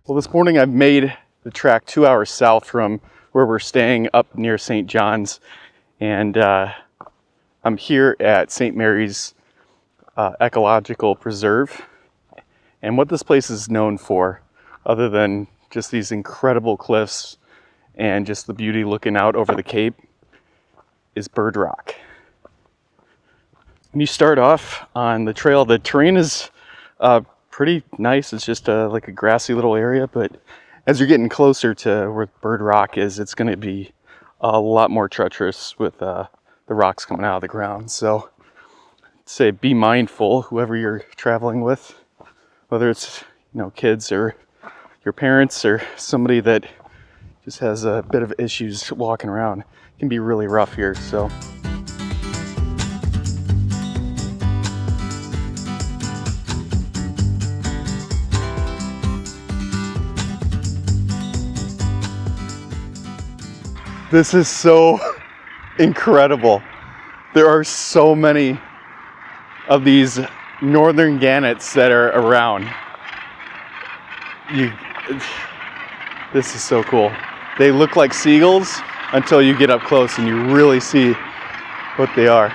Well, this morning I've made the trek 2 hours south from where we're staying up near St. John's, and I'm here at St. Mary's Ecological Reserve. And what this place is known for, other than just these incredible cliffs and just the beauty looking out over the Cape, is bird rock. When you start off on the trail, the terrain is pretty nice. It's just like a grassy little area, but as you're getting closer to where bird rock is, it's going to be a lot more treacherous with the rocks coming out of the ground. So I'd say be mindful, whoever you're traveling with, whether it's kids or your parents or somebody that just has a bit of issues walking around. It can be really rough here. So this is so incredible. There are so many of these northern gannets that are around. This is so cool. They look like seagulls until you get up close and you really see what they are.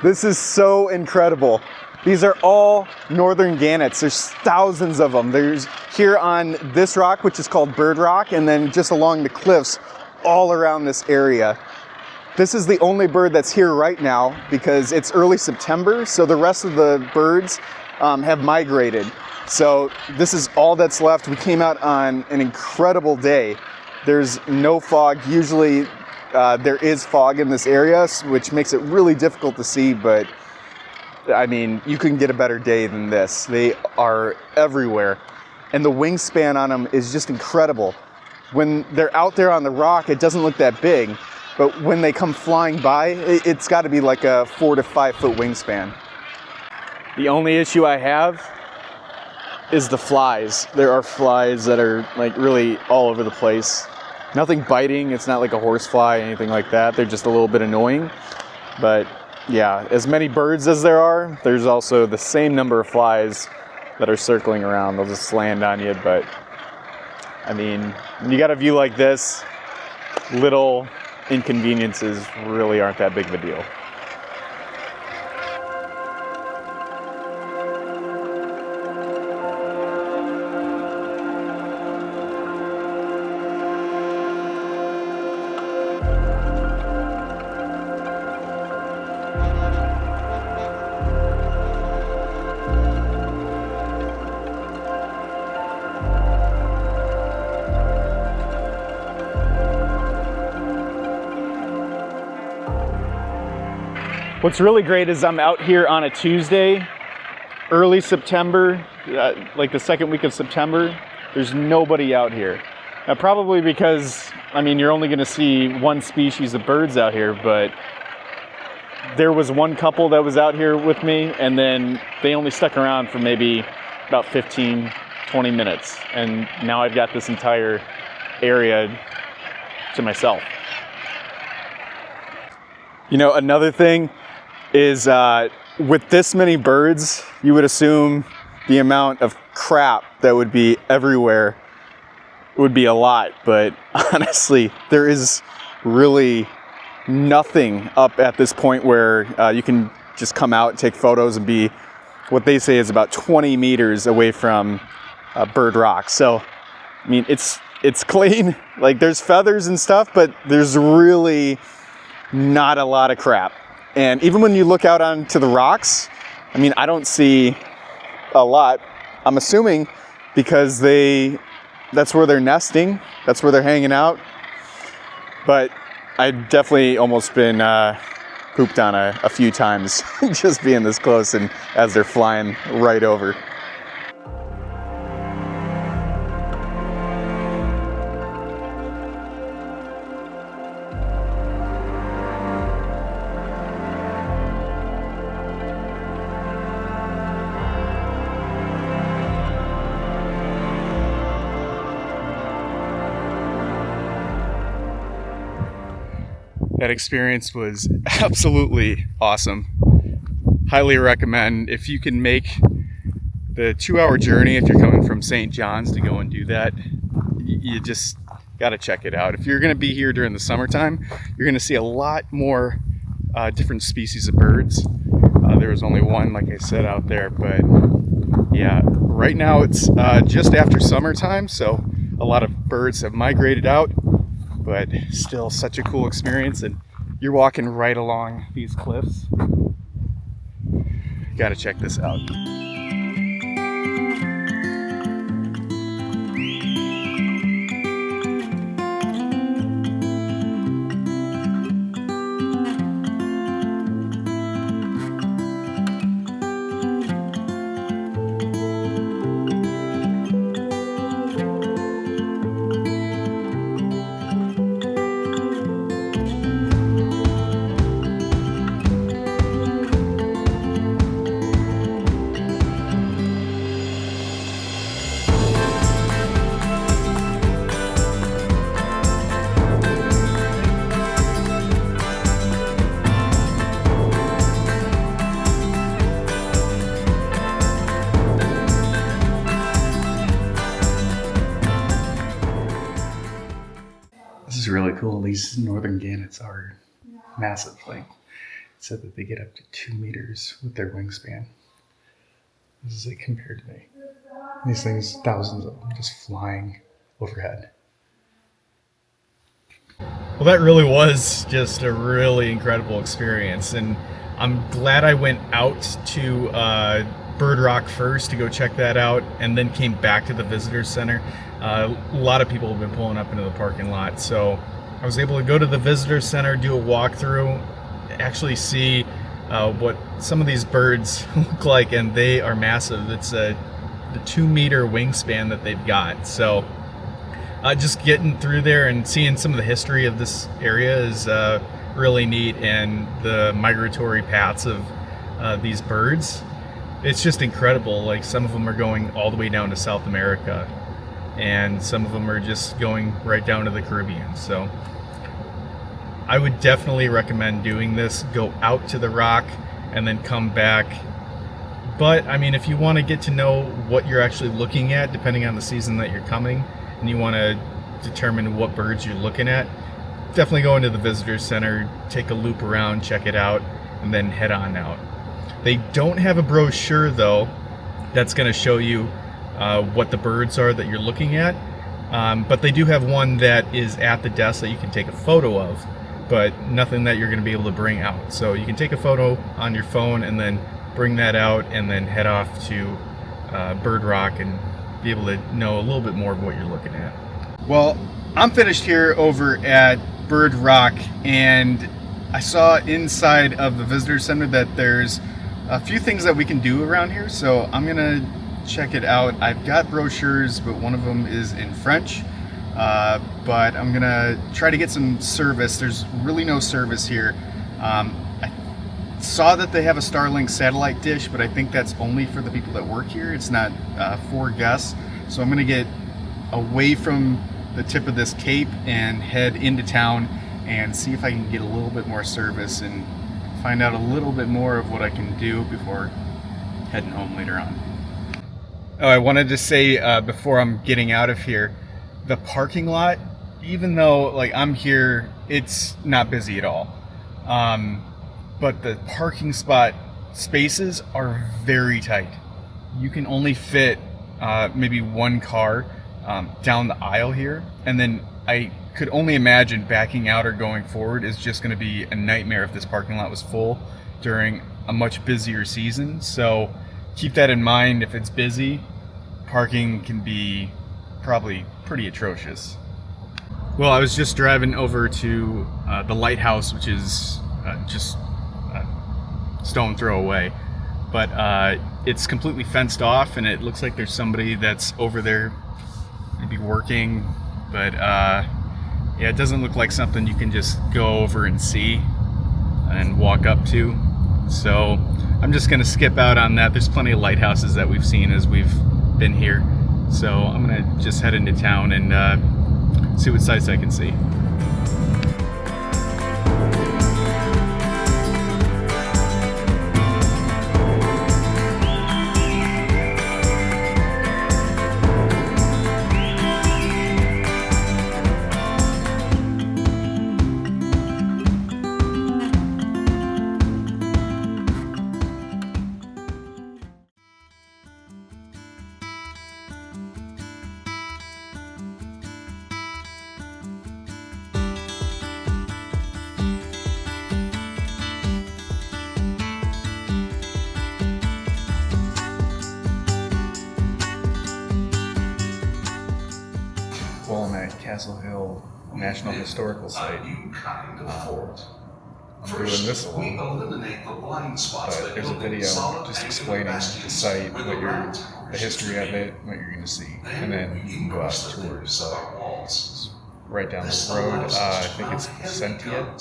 This is so incredible. These are all northern gannets. There's thousands of them. There's here on this rock, which is called bird rock, and then just along the cliffs all around this area. This is the only bird that's here right now because it's early September, so the rest of the birds have migrated. So this is all that's left. We came out on an incredible day. There's no fog. Usually there is fog in this area, which makes it really difficult to see, but I mean, you couldn't get a better day than this. They are everywhere, and the wingspan on them is just incredible. When they're out there on the rock, it doesn't look that big, but when they come flying by, it's got to be like a 4 to 5 foot wingspan. The only issue I have is the flies. There are flies that are like really all over the place. Nothing biting, it's not like a horsefly, anything like that. They're just a little bit annoying. But yeah, as many birds as there are, there's also the same number of flies that are circling around. They'll just land on you. But I mean, when you got a view like this, little inconveniences really aren't that big of a deal. What's really great is I'm out here on a Tuesday, early September, like the second week of September. There's nobody out here. Now, probably because, I mean, you're only going to see one species of birds out here, but there was one couple that was out here with me, and then they only stuck around for maybe about 15, 20 minutes. And now I've got this entire area to myself. Another thing is with this many birds, you would assume the amount of crap that would be everywhere would be a lot, but honestly, there is really nothing up at this point where you can just come out, take photos, and be what they say is about 20 meters away from bird rock. So, I mean, it's clean. Like, there's feathers and stuff, but there's really not a lot of crap. And even when you look out onto the rocks, I mean, I don't see a lot. I'm assuming because that's where they're nesting, that's where they're hanging out. But I've definitely almost been pooped on a few times just being this close and as they're flying right over. That experience was absolutely awesome. Highly recommend if you can make the 2-hour journey, if you're coming from St. John's to go and do that, you just got to check it out. If you're going to be here during the summertime, you're going to see a lot more different species of birds. There was only one, like I said, out there, but yeah, right now it's just after summertime, so a lot of birds have migrated out, but still such a cool experience. And you're walking right along these cliffs. Got to check this out. This is really cool. These northern gannets are massive. Like, it said that they get up to 2 meters with their wingspan. This is like compared to me. These things, thousands of them just flying overhead. Well, that really was just a really incredible experience, and I'm glad I went out to Bird Rock first to go check that out, and then came back to the visitor center. A lot of people have been pulling up into the parking lot, so I was able to go to the visitor center, do a walkthrough, actually see what some of these birds look like, and they are massive. It's the 2-meter wingspan that they've got. So just getting through there and seeing some of the history of this area is really neat, and the migratory paths of these birds, it's just incredible. Like, some of them are going all the way down to South America, and some of them are just going right down to the Caribbean. So I would definitely recommend doing this. Go out to the rock and then come back. But I mean, if you want to get to know what you're actually looking at, depending on the season that you're coming, and you want to determine what birds you're looking at, definitely go into the visitor center, take a loop around, check it out, and then head on out. They don't have a brochure though that's going to show you what the birds are that you're looking at, but they do have one that is at the desk that you can take a photo of, but nothing that you're going to be able to bring out. So you can take a photo on your phone and then bring that out, and then head off to Bird Rock and be able to know a little bit more of what you're looking at. Well, I'm finished here over at Bird Rock, and I saw inside of the visitor center that there's a few things that we can do around here, so I'm gonna check it out. I've got brochures, but one of them is in French, but I'm gonna try to get some service. There's really no service here. I saw that they have a Starlink satellite dish, but I think that's only for the people that work here. It's not for guests. So I'm gonna get away from the tip of this cape and head into town and see if I can get a little bit more service and find out a little bit more of what I can do before heading home later on. Oh, I wanted to say before I'm getting out of here, the parking lot, even though like I'm here, it's not busy at all. But the parking spot spaces are very tight. You can only fit maybe one car down the aisle here, and then I could only imagine backing out or going forward is just going to be a nightmare if this parking lot was full during a much busier season. So keep that in mind. If it's busy, parking can be probably pretty atrocious. Well, I was just driving over to the lighthouse, which is just a stone throw away, but it's completely fenced off, and it looks like there's somebody that's over there maybe working, but yeah, it doesn't look like something you can just go over and see and walk up to. So I'm just gonna skip out on that. There's plenty of lighthouses that we've seen as we've been here, so I'm gonna just head into town and see what sights I can see. Well, I'm at Castle Hill National Historical Site. I'm doing this alone, but there's a video just explaining the site, the history of it, what you're going to see, and then you can go out and tour. So it's right down the road. I think it's Placentia. I'm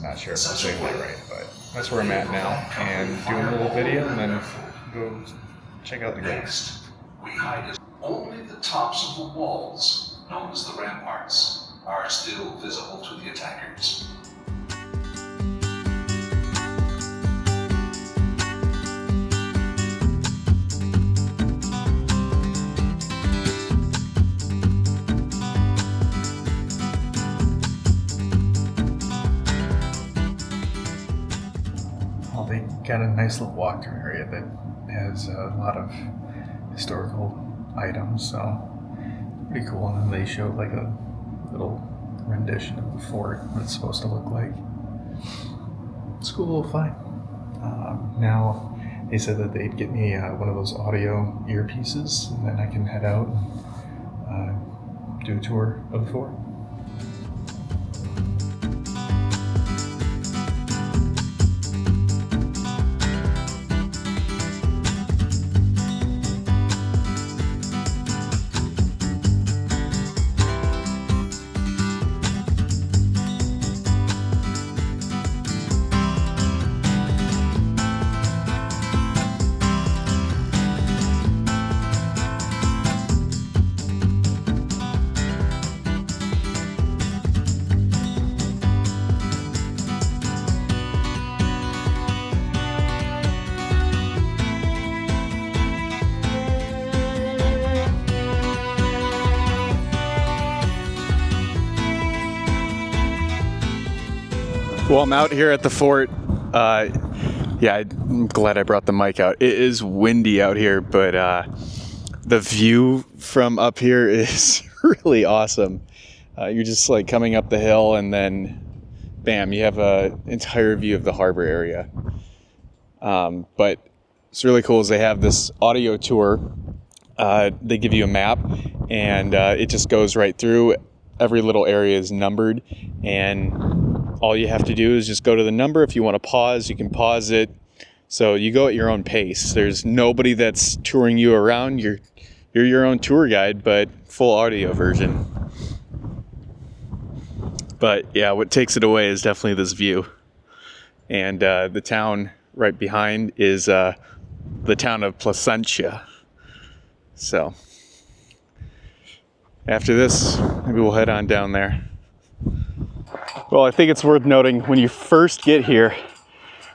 not sure if I'm saying that right, but that's where I'm at now, and doing a little video, and then go check out the grounds. Only the tops of the walls, known as the ramparts, are still visible to the attackers. Well, they got a nice little walk-through area that has a lot of historical items, so pretty cool. And then they showed like a little rendition of the fort, what it's supposed to look like. It's a cool little find. Now they said that they'd get me one of those audio earpieces, and then I can head out and do a tour of the fort. Well, I'm out here at the fort. Yeah, I'm glad I brought the mic out. It is windy out here, but the view from up here is really awesome. You're just like coming up the hill, and then bam, you have an entire view of the harbor area. But it's really cool is they have this audio tour. They give you a map, and it just goes right through. Every little area is numbered, and all you have to do is just go to the number. If you want to pause, you can pause it. So you go at your own pace. There's nobody that's touring you around. You're your own tour guide, but full audio version. But yeah, what takes it away is definitely this view. And the town right behind is the town of Placentia. So after this, maybe we'll head on down there. Well, I think it's worth noting when you first get here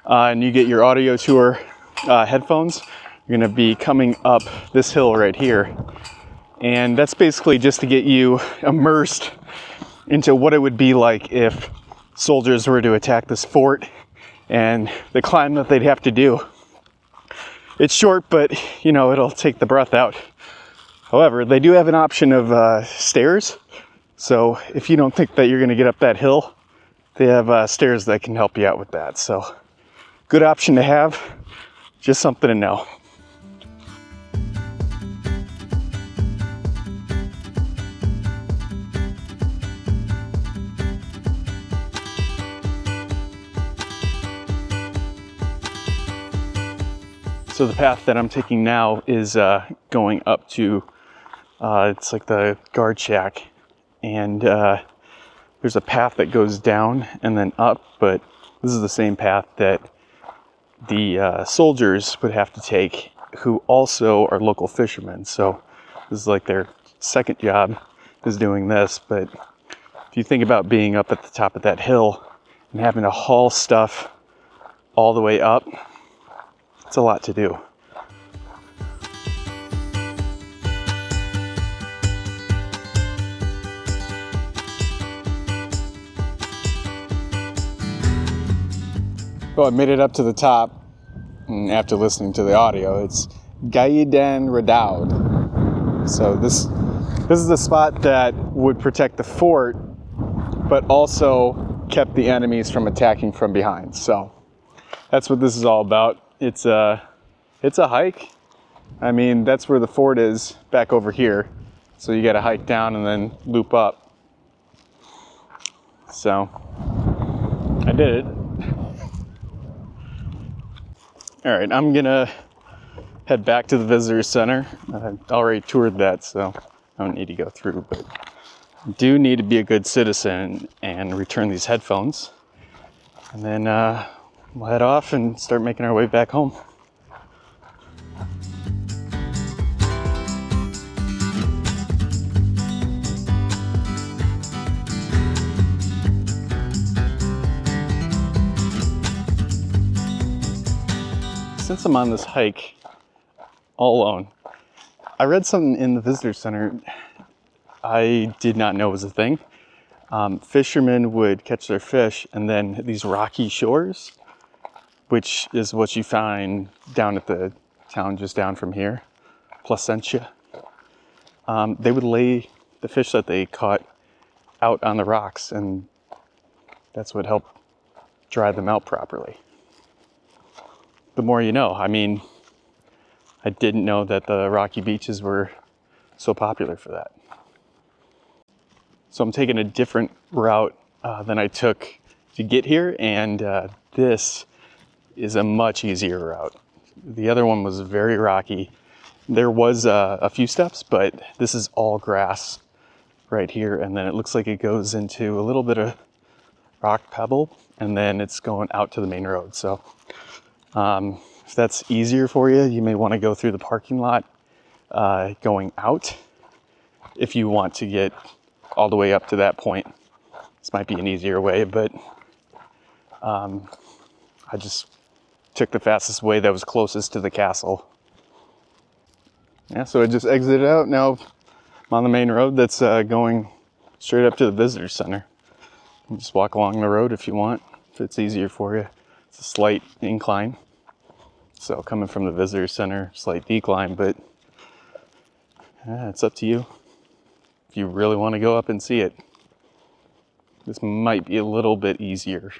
and you get your audio tour headphones, you're going to be coming up this hill right here. And that's basically just to get you immersed into what it would be like if soldiers were to attack this fort and the climb that they'd have to do. It's short, but you know, it'll take the breath out. However, they do have an option of stairs. So if you don't think that you're going to get up that hill, they have stairs that can help you out with that. So good option to have, just something to know. So the path that I'm taking now is going up to, it's like the guard shack. And there's a path that goes down and then up, but this is the same path that the soldiers would have to take, who also are local fishermen. So this is like their second job is doing this. But if you think about being up at the top of that hill and having to haul stuff all the way up, it's a lot to do. Well, I made it up to the top, and after listening to the audio, it's Gannets Redout. So this is the spot that would protect the fort, but also kept the enemies from attacking from behind. So that's what this is all about. It's a hike. I mean, that's where the fort is, back over here. So you got to hike down and then loop up. So I did it. All right, I'm gonna head back to the visitor center. I've already toured that, so I don't need to go through, but I do need to be a good citizen and return these headphones. And then we'll head off and start making our way back home. Since I'm on this hike all alone, I read something in the visitor center I did not know was a thing. Fishermen would catch their fish, and then these rocky shores, which is what you find down at the town just down from here, Placentia, they would lay the fish that they caught out on the rocks, and that's what helped dry them out properly. The more you know. I mean, I didn't know that the rocky beaches were so popular for that. So I'm taking a different route than I took to get here, and this is a much easier route. The other one was very rocky. There was a few steps, but this is all grass right here, and then it looks like it goes into a little bit of rock pebble, and then it's going out to the main road. So if that's easier for you, you may want to go through the parking lot going out if you want to get all the way up to that point. This might be an easier way, but I just took the fastest way that was closest to the castle. Yeah, so I just exited out. Now I'm on the main road that's going straight up to the visitor center. You just walk along the road if you want, if it's easier for you. It's a slight incline. So coming from the visitor center, slight decline, but it's up to you. If you really want to go up and see it, this might be a little bit easier